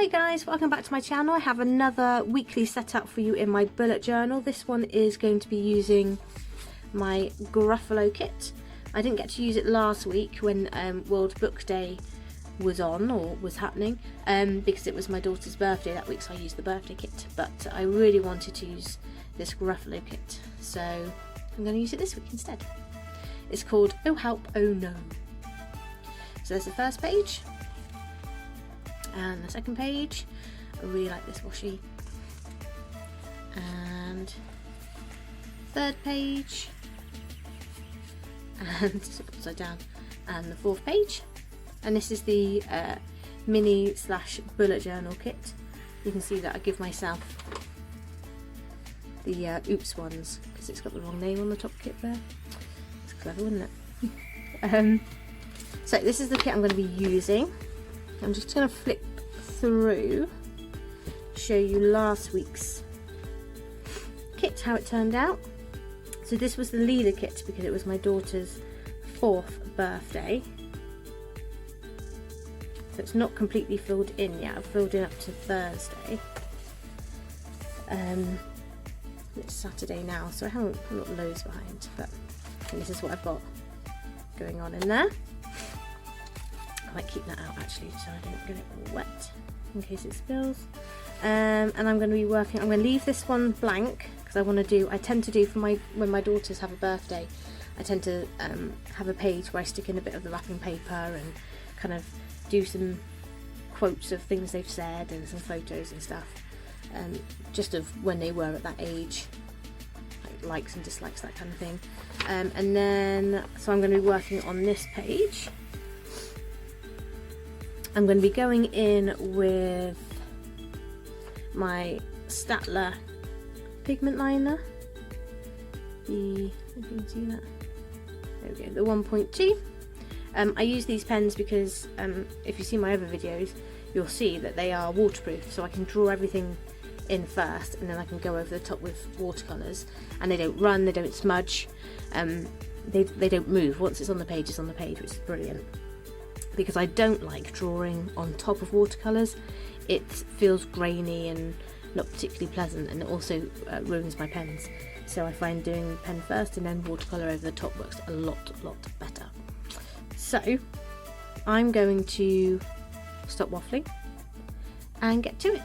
Hi guys, welcome back to my channel. I have another weekly setup for you in my bullet journal. This one is going to be using my Gruffalo kit. I didn't get to use it last week when World Book Day was on or was happening because it was my daughter's birthday that week, so I used the birthday kit, but I really wanted to use this Gruffalo kit, so I'm going to use it this week instead. It's called Oh Help, Oh No. So there's the first page and the second page. I really like this washi. And third page, and it's upside down, and the fourth page. And this is the mini / bullet journal kit. You can see that I give myself the oops ones because it's got the wrong name on the top kit there. It's clever, isn't it? So this is the kit I'm going to be using. I'm just going to flip through, show you last week's kit, how it turned out. So this was the leader kit because it was my daughter's 4th birthday. So it's not completely filled in yet. I've filled in up to Thursday. It's Saturday now, so I'm not loads behind, but this is what I've got going on in there. I might keep that out actually so I don't get it all wet in case it spills. And I'm going to be working, I'm going to leave this one blank because I tend to do for when my daughters have a birthday, I tend to have a page where I stick in a bit of the wrapping paper and kind of do some quotes of things they've said and some photos and stuff, just of when they were at that age, like likes and dislikes, that kind of thing. And then, so I'm going to be working on this page. I'm going to be going in with my Staedtler Pigment liner, if you can see that, there we go, the 1.2. I use these pens because if you see my other videos you'll see that they are waterproof, so I can draw everything in first and then I can go over the top with watercolours, and they don't run, they don't smudge, they don't move. Once it's on the page, it's on the page, which is brilliant. Because I don't like drawing on top of watercolours. It feels grainy and not particularly pleasant, and it also ruins my pens. So I find doing pen first and then watercolour over the top works a lot better. So I'm going to stop waffling and get to it.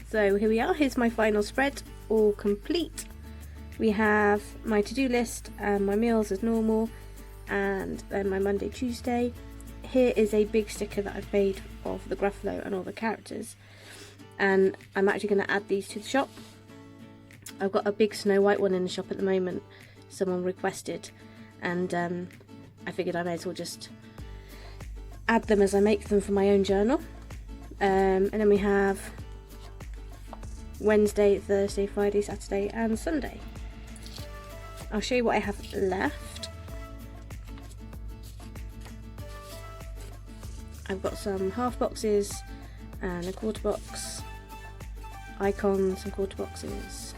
So here we are, here's my final spread, all complete. We have my to-do list and my meals as normal, and then my Monday, Tuesday. Here is a big sticker that I've made of the Gruffalo and all the characters, and I'm actually going to add these to the shop. I've got a big Snow White one in the shop at the moment, someone requested, and I figured I may as well just add them as I make them for my own journal. And then we have Wednesday, Thursday, Friday, Saturday and Sunday. I'll show you what I have left. I've got some half boxes and a quarter box, icons and quarter boxes,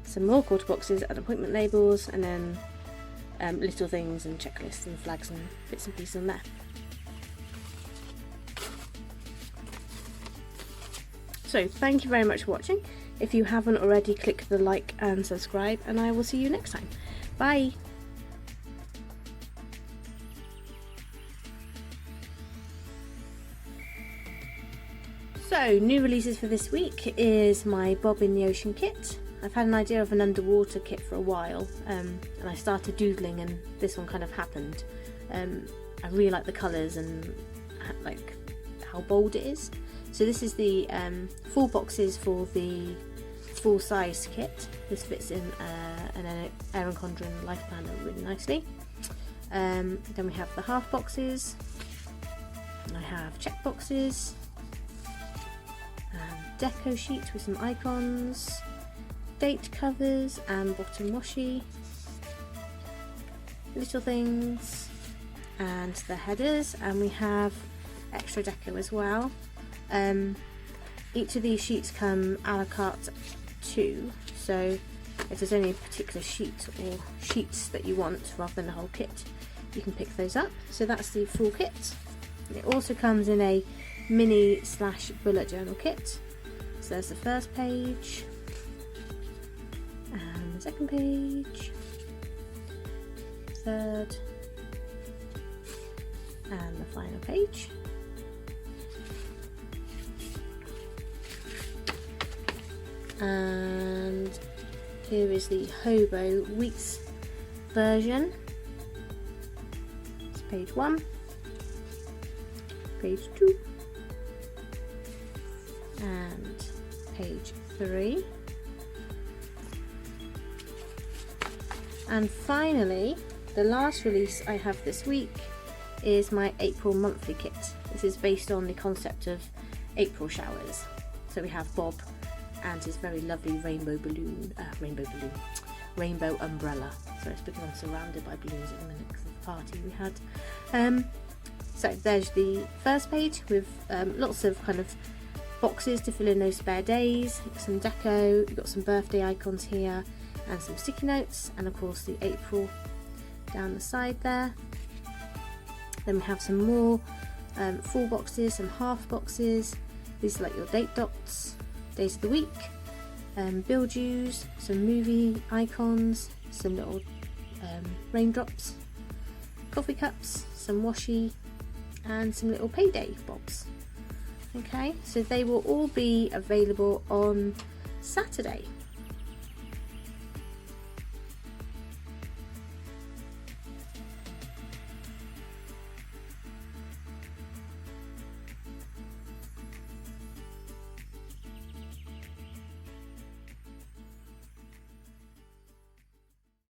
some more quarter boxes and appointment labels, and then little things and checklists and flags and bits and pieces on there. So thank you very much for watching. If you haven't already, click the like and subscribe, and I will see you next time. Bye! So, new releases for this week is my Bob in the Ocean kit. I've had an idea of an underwater kit for a while, and I started doodling and this one kind of happened. I really like the colours and like how bold it is. So this is the 4 boxes for the full size kit. This fits in an Erin Condren life planner really nicely. Then we have the half boxes. I have check boxes, deco sheets with some icons, date covers and bottom washi, little things, and the headers, and we have extra deco as well. Each of these sheets come a la carte too, so if there's any particular sheet or sheets that you want rather than the whole kit, you can pick those up. So that's the full kit. It also comes in a mini / bullet journal kit. So there's the first page and the second page, third, and the final page. And here is the Hobo Weeks version. It's page 1, page 2, and page 3. And finally, the last release I have this week is my April monthly kit. This is based on the concept of April showers. So we have Bob and his very lovely rainbow umbrella. So it's because I'm surrounded by balloons at the minute because of the party we had. So there's the first page with lots of kind of boxes to fill in those spare days, some deco, you've got some birthday icons here and some sticky notes, and of course the April down the side there. Then we have some more full boxes, some half boxes. These are like your date dots, days of the week, build yous, some movie icons, some little raindrops, coffee cups, some washi, and some little payday bobs. Okay, so they will all be available on Saturday.